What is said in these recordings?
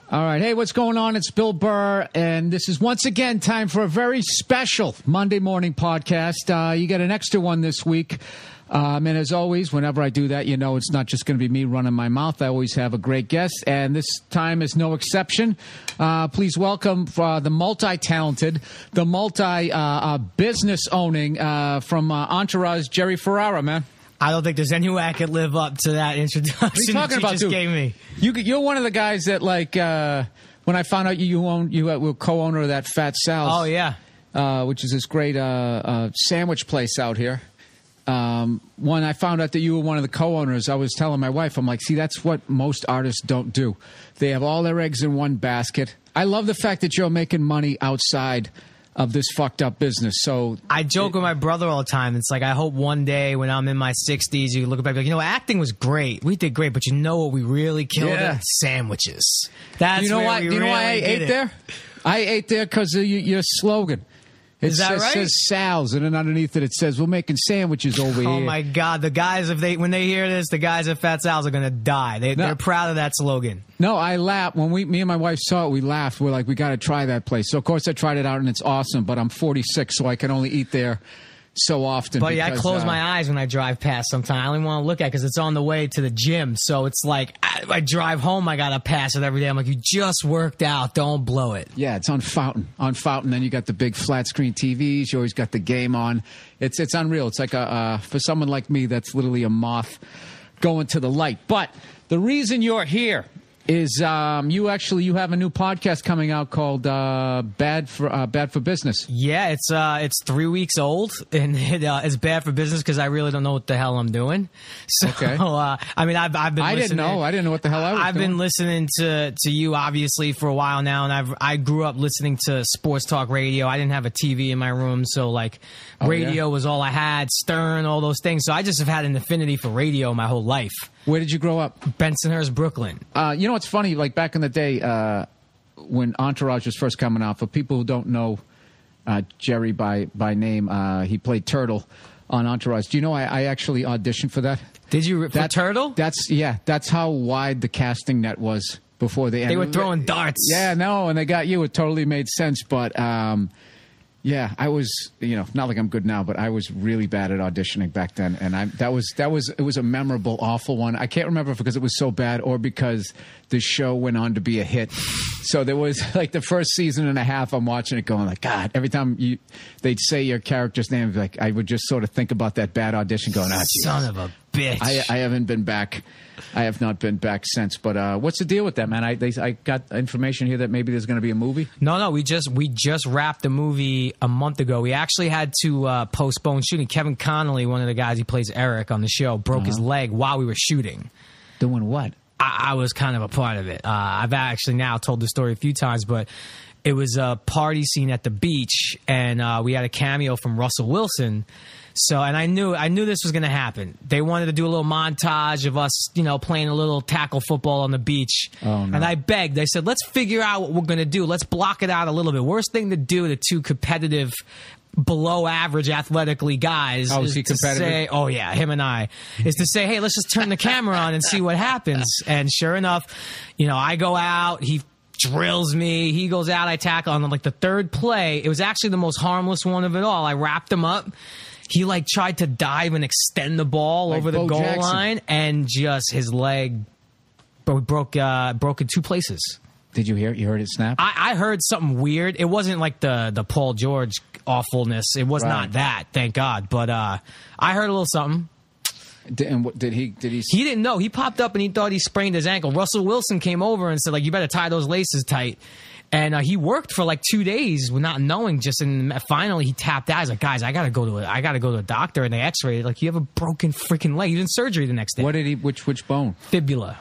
All right. Hey, what's going on? It's Bill Burr, and this is once again time for a very special Monday morning podcast. You get an extra one this week. And as always, whenever I do that, you know it's not just going to be me running my mouth. I always have a great guest, and this time is no exception. Please welcome the multi-talented, the multi-business owning from Entourage, Jerry Ferrara, man. I don't think there's any way I could live up to that introduction What are you talking about, just dude? gave me. You're one of the guys that, like, when I found out you were co-owner of that Fat Sal's. Oh, yeah. Which is this great sandwich place out here. When I found out that you were one of the co-owners, I was telling my wife, I'm like, see, that's what most artists don't do. They have all their eggs in one basket. I love the fact that you're making money outside of this fucked up business. So I joke with my brother all the time. It's like, I hope one day when I'm in my 60s, you look back like, acting was great. We did great, but you know what we really killed it? Sandwiches. That's you know where why? we You know really why I ate it. there? I ate there because of your slogan. Is that right? It says Sal's, and then underneath it says, we're making sandwiches over here. Oh, my God. The guys, when they hear this, the guys at Fat Sal's are going to die. They're proud of that slogan. No, I laughed. When me and my wife saw it, we laughed. We're like, we got to try that place. So, of course, I tried it out, and it's awesome, but I'm 46, so I can only eat there so often. But yeah, I close my eyes when I drive past sometimes. I only want to look at it because it's on the way to the gym. So it's like, I drive home, I got to pass it every day. I'm like, you just worked out. Don't blow it. Yeah, it's on Fountain. On Fountain, then you got the big flat screen TVs. You always got the game on. It's unreal. It's like for someone like me, that's literally a moth going to the light. But the reason you're here is you have a new podcast coming out called Bad for Business. Yeah, it's 3 weeks old, and it's bad for business because I really don't know what the hell I'm doing. So, okay. I mean, I've been. I didn't know what the hell I was doing. I've been listening to you obviously for a while now, and I grew up listening to sports talk radio. I didn't have a TV in my room, so like radio was all I had. Stern, all those things. So I just have had an affinity for radio my whole life. Where did you grow up? Bensonhurst, Brooklyn. You know what's funny? Like back in the day, when Entourage was first coming out, for people who don't know Jerry by name, he played Turtle on Entourage. Do you know I actually auditioned for that? Did you for Turtle? That's how wide the casting net was before they ended. They were throwing darts. Yeah, no, and they got you. It totally made sense, but. Yeah, I was, not like I'm good now, but I was really bad at auditioning back then, and it was a memorable, awful one. I can't remember if because it was so bad or because the show went on to be a hit. So there was like the first season and a half, I'm watching it going like, God, every time they'd say your character's name, like I would just sort of think about that bad audition going, son of a bitch. I haven't been back. I have not been back since. But what's the deal with that, man? I got information here that maybe there's going to be a movie. No, we just wrapped the movie a month ago. We actually had to postpone shooting. Kevin Connolly, one of the guys who plays Eric on the show, broke his leg while we were shooting. Doing what? I was kind of a part of it. I've actually now told the story a few times, but it was a party scene at the beach, and we had a cameo from Russell Wilson. So, and I knew this was going to happen. They wanted to do a little montage of us, playing a little tackle football on the beach. Oh, no. And I begged. They said, let's figure out what we're going to do. Let's block it out a little bit. Worst thing to do to two competitive, below average athletically guys is he competitive? Say, oh yeah, him and I, is to say, hey, let's just turn the camera on and see what happens. And sure enough, I go out, he drills me, he goes out, I tackle on like the third play. It was actually the most harmless one of it all. I wrapped him up. He tried to dive and extend the ball like over the goal line, and just his leg broke in two places. Did you hear it? You heard it snap? I heard something weird. It wasn't like the Paul George awfulness. It was not that, thank God. But I heard a little something. Did he? He didn't know. He popped up and he thought he sprained his ankle. Russell Wilson came over and said, you better tie those laces tight. And he worked for 2 days with not knowing. Finally he tapped out. He's like, guys, I gotta go to a doctor. And they X-rayed. You have a broken freaking leg. He's in surgery the next day. What did he? Which bone? Fibula.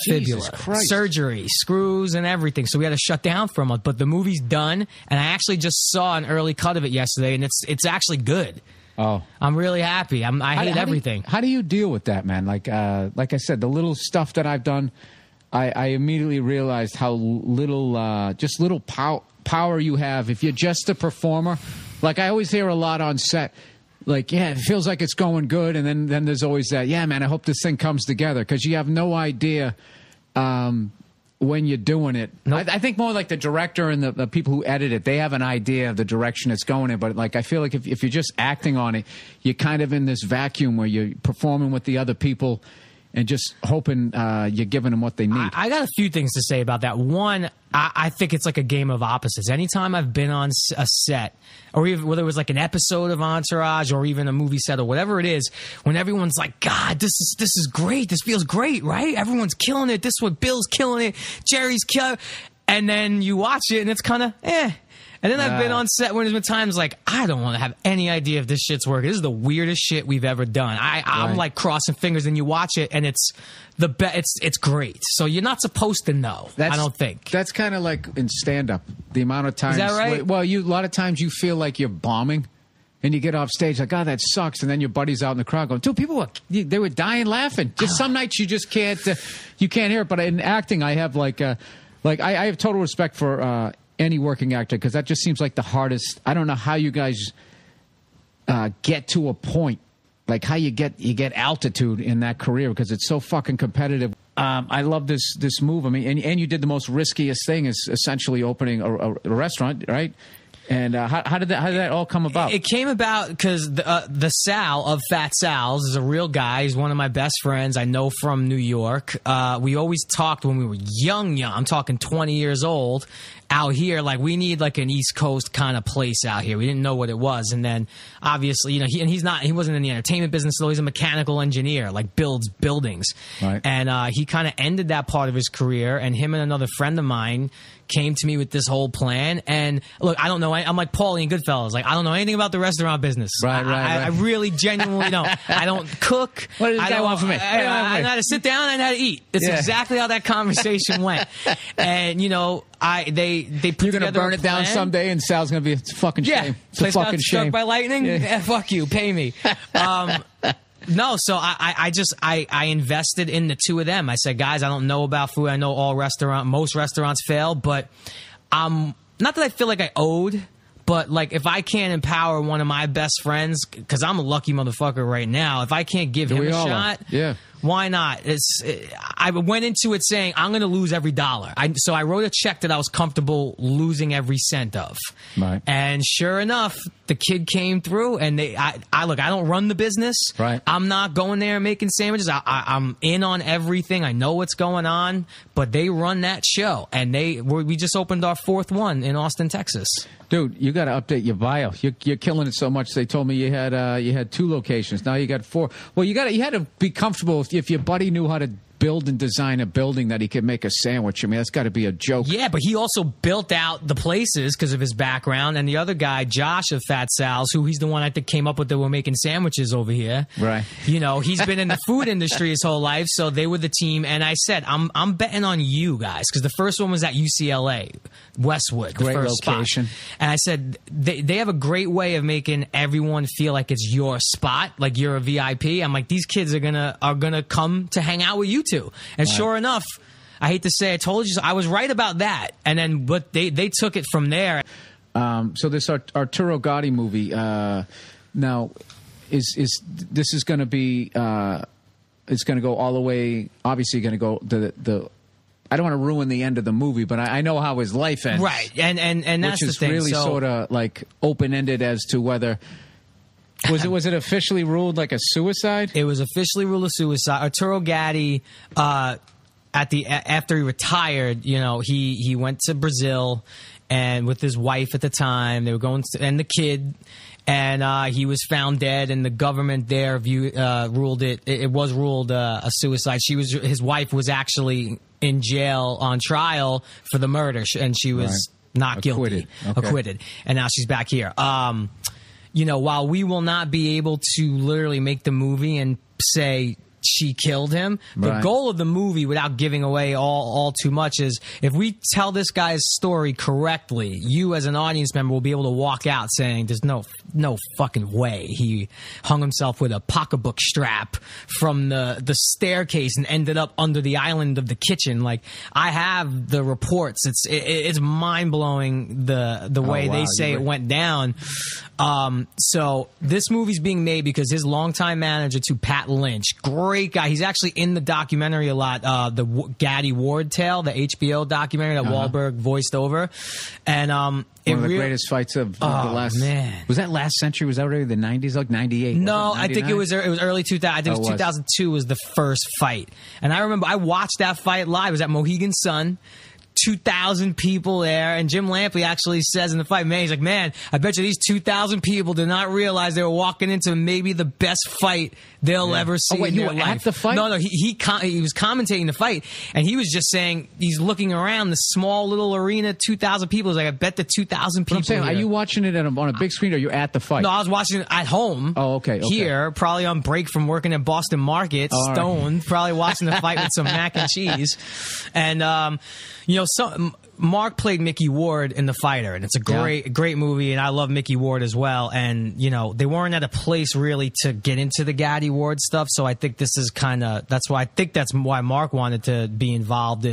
Jesus Christ. Surgery, screws, and everything. So we had to shut down for a month. But the movie's done, and I actually just saw an early cut of it yesterday, and it's actually good. Oh, I'm really happy. I hate everything. How do you deal with that, man? Like I said, the little stuff that I've done. I immediately realized how little power you have if you're just a performer. Like I always hear a lot on set, it feels like it's going good, and then there's always that, yeah, man, I hope this thing comes together, because you have no idea when you're doing it. Nope. I think more like the director and the people who edit it, they have an idea of the direction it's going in. But like, I feel like if you're just acting on it, you're kind of in this vacuum where you're performing with the other people and just hoping you're giving them what they need. I got a few things to say about that. One, I think it's like a game of opposites. Anytime I've been on a set, or even whether it was like an episode of Entourage or even a movie set or whatever it is, when everyone's like, God, this is great. This feels great, right? Everyone's killing it. This is what Bill's killing it. Jerry's killing. And then you watch it and it's kind of eh. And then I've been on set when there's been times like, I don't want to have any idea if this shit's working. This is the weirdest shit we've ever done. I'm like crossing fingers, and you watch it, and it's it's great. So you're not supposed to know. I don't think. That's kind of like in stand-up. The amount of times. Is that right? Well, a lot of times you feel like you're bombing, and you get off stage like, oh, that sucks, and then your buddy's out in the crowd going, dude, they were dying laughing. Just some nights you just can't hear it. But in acting, I have I have total respect for any working actor, because that just seems like the hardest. I don't know how you guys get to a point, like how you get altitude in that career, because it's so fucking competitive. I love this move. I mean, and you did the most riskiest thing, is essentially opening a restaurant, right? And how did that all come about? It came about because the Sal of Fat Sal's is a real guy. He's one of my best friends. I know from New York. We always talked when we were young. I'm talking 20 years old. Out here, like, we need like an East Coast kind of place out here. We didn't know what it was, and then obviously, he wasn't in the entertainment business, though. He's a mechanical engineer, like builds buildings, right. And he kind of ended that part of his career. And him and another friend of mine came to me with this whole plan. And look, I don't know. I'm like Paulie in Goodfellas. Like, I don't know anything about the restaurant business. Right. I really genuinely don't. I don't cook. What does this guy want from me? I know how to sit down and how to eat. It's exactly how that conversation went. And they put You're gonna burn it down someday, and Sal's gonna be a fucking shame. It's a fucking shame. Struck by lightning. Yeah, fuck you. Pay me. No, so I invested in the two of them. I said, guys, I don't know about food. I know most restaurants fail, but not that I feel like I owed. But, like, if I can't empower one of my best friends, because I'm a lucky motherfucker right now, if I can't give him a shot, why not? I went into it saying, I'm going to lose every dollar. So I wrote a check that I was comfortable losing every cent of. Right. And sure enough, the kid came through, and I don't run the business. Right. I'm not going there and making sandwiches. I'm in on everything. I know what's going on, but they run that show. And we just opened our fourth one in Austin, Texas. Dude, you got to update your bio. You're killing it so much. They told me you had 2 locations. Now you got 4. Well, you had to be comfortable if your buddy knew how to build and design a building that he could make a sandwich. I mean, that's got to be a joke. Yeah, but he also built out the places because of his background. And the other guy, Josh of Fat Sal's, he's the one I think came up with that we're making sandwiches over here. Right. He's been in the food industry his whole life, so they were the team. And I said, I'm betting on you guys, because the first one was at UCLA, Westwood, the great first location. Spot. And I said, they have a great way of making everyone feel like it's your spot, like you're a VIP. I'm like, these kids are gonna come to hang out with you two. And sure enough, I hate to say I told you so, I was right about that. And then, but they took it from there. So this Arturo Gatti movie, now this is going to be it's going to go all the way. Obviously, going to go the. I don't want to ruin the end of the movie, but I know how his life ends. Right, and that's the thing. Which is really sort of like open ended as to whether. Was it officially ruled like a suicide? It was officially ruled a suicide. Arturo Gatti, after he retired, he went to Brazil, and with his wife at the time, they were going and the kid, and he was found dead, and the government there ruled it. It was ruled a suicide. His wife was actually in jail on trial for the murder, and she was not guilty, acquitted, and now she's back here. While we will not be able to literally make the movie and say she killed him, the goal of the movie, without giving away all too much, is if we tell this guy's story correctly, you as an audience member will be able to walk out saying there's no no fucking way he hung himself with a pocketbook strap from the staircase and ended up under the island of the kitchen. Like, I have the reports. It's mind blowing the way they say it went down. So this movie's being made because his longtime manager to Pat Lynch, great guy. He's actually in the documentary a lot. The Gaddy Ward tale, the HBO documentary that Wahlberg voiced over, and one of the greatest fights of the last. Man. Was that last century? Was that already the 90s? Like 98? No, I think it was early 2000. I think it was 2002 was the first fight, and I remember I watched that fight live. It was at Mohegan Sun. 2,000 people there, and Jim Lampley actually says in the fight, man, he's like, man, I bet you these 2,000 people did not realize they were walking into maybe the best fight they'll ever see in their life. At the fight? No, he was commentating the fight, and he was just saying, he's looking around the small little arena, 2,000 people. He's like, I bet the 2,000 people. I'm saying, here. Are you watching it on a big screen, or are you at the fight? No, I was watching it at home. Oh, okay. Here, probably on break from working at Boston Market, stoned, probably watching the fight with some mac and cheese, and Mark played Mickey Ward in The Fighter, and it's a great movie, and I love Mickey Ward as well. And, they weren't at a place really to get into the Gaddy Ward stuff, so I think this is that's why Mark wanted to be involved,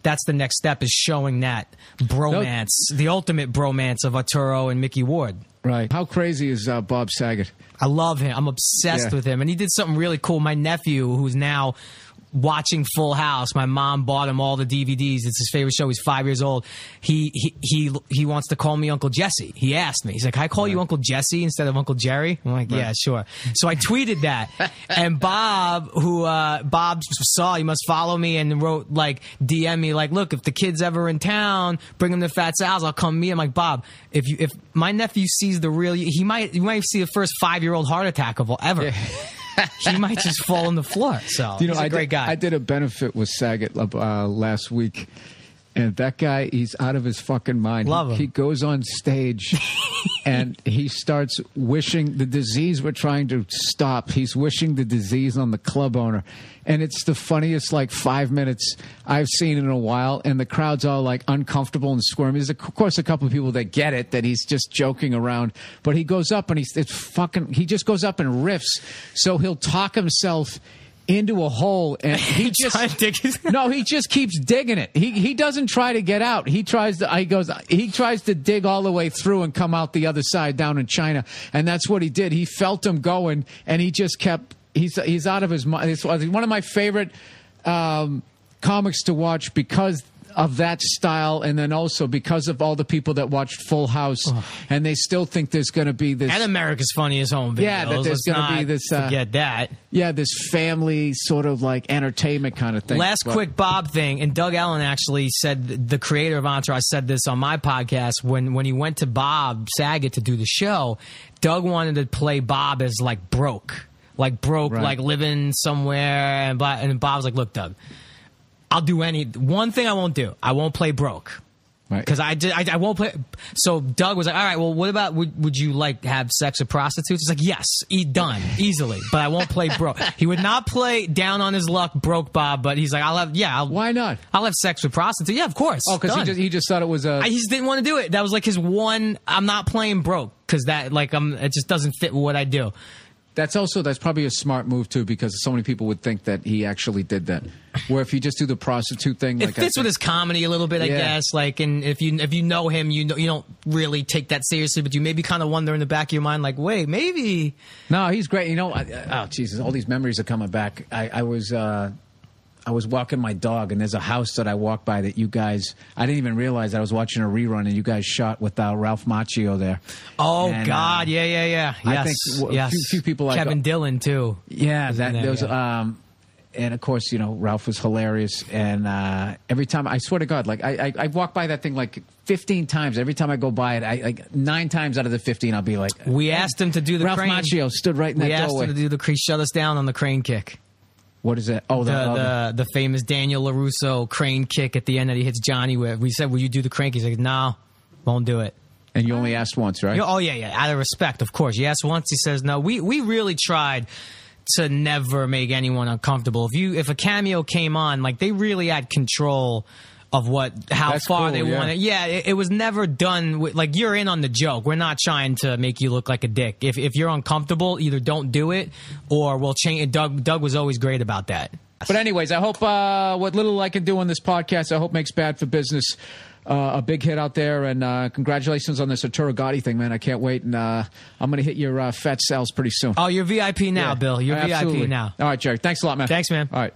that's the next step, is showing that bromance, the ultimate bromance of Arturo and Mickey Ward. Right. How crazy is Bob Saget? I love him. I'm obsessed with him, and he did something really cool. My nephew, who's now watching Full House, my mom bought him all the DVDs. It's his favorite show. He's 5 years old. He wants to call me Uncle Jesse. He asked me. He's like, "Can I call you Uncle Jesse instead of Uncle Jerry?" I'm like, "Yeah, sure." So I tweeted that, and Bob, who Bob saw, he must follow me, and wrote DM me look, if the kid's ever in town, bring him to Fat Sal's. I'll come meet him. Like, Bob, if my nephew sees the real, he might see the first 5-year-old heart attack of ever. Yeah. He might just fall on the floor. So he's a great guy. I did a benefit with Saget last week, and that guy, he's out of his fucking mind. Love him. He goes on stage and he starts wishing the disease we're trying to stop. He's wishing the disease on the club owner. And it's the funniest 5 minutes I've seen in a while, and the crowd's all uncomfortable and squirmy. There's of course a couple of people that get it, that he's just joking around, but he goes up and he just goes up and riffs. So he'll talk himself into a hole, and he just keeps digging it. He doesn't try to get out. He tries to dig all the way through and come out the other side down in China, and that's what he did. He felt him going, and he just kept. He's out of his mind. It's one of my favorite comics to watch because of that style, and then also because of all the people that watched Full House, and they still think there's going to be this. And America's Funniest Home Videos. Yeah, that there's going to be this. Forget that. Yeah, this family sort of entertainment kind of thing. Quick Bob thing, and Doug Ellen actually said, the creator of Entourage said this on my podcast, when he went to Bob Saget to do the show, Doug wanted to play Bob as broke. Right. Living somewhere, and Bob was like, "Look, Doug, I'll do one thing I won't do. I won't play broke, right? Because I won't play." So Doug was like, "All right, well, what about would you have sex with prostitutes?" He's like, "Yes, done easily, but I won't play broke." He would not play down on his luck broke Bob, but he's like, why not? I'll have sex with prostitutes. Yeah, of course. Oh, because he just thought it was he just didn't want to do it. That was his one. I'm not playing broke because that it just doesn't fit with what I do. That's probably a smart move too, because so many people would think that he actually did that. Where if you just do the prostitute thing, it fits with his comedy a little bit, I guess. And if you know him, you don't really take that seriously, but you maybe kind of wonder in the back of your mind, wait, maybe. No, he's great. Oh Jesus, all these memories are coming back. I was walking my dog, and there's a house that I walked by that you guys, I didn't even realize I was watching a rerun, and you guys shot with Ralph Macchio there. Oh, and, God. Yeah. Yes. I think a few people Kevin Dillon, too. Yeah. And, of course, Ralph was hilarious. And every time, I swear to God, I walk by that thing 15 times. Every time I go by it, 9 times out of the 15, I'll be like. We asked him to do the Ralph crane. Ralph Macchio stood right in that doorway. We asked him to do the crane, shut us down on the crane kick. What is that? Oh, the famous Daniel LaRusso crane kick at the end that he hits Johnny with. We said, "Will you do the crane?" He's like, "No, won't do it." And you only asked once, right? Oh yeah. Out of respect, of course. You asked once. He says, "No." We really tried to never make anyone uncomfortable. If a cameo came on, they really had control how That's far cool, they want it. Yeah, it was never done with, like, you're in on the joke. We're not trying to make you look like a dick. If you're uncomfortable, either don't do it or we'll change. Doug was always great about that. But anyways, I hope what little I can do on this podcast, I hope makes Bad for Business a big hit out there. And congratulations on this Arturo Gotti thing, man. I can't wait. And I'm going to hit your fat cells pretty soon. Oh, you're VIP now, Bill. You're absolutely. VIP now. All right, Jerry. Thanks a lot, man. Thanks, man. All right.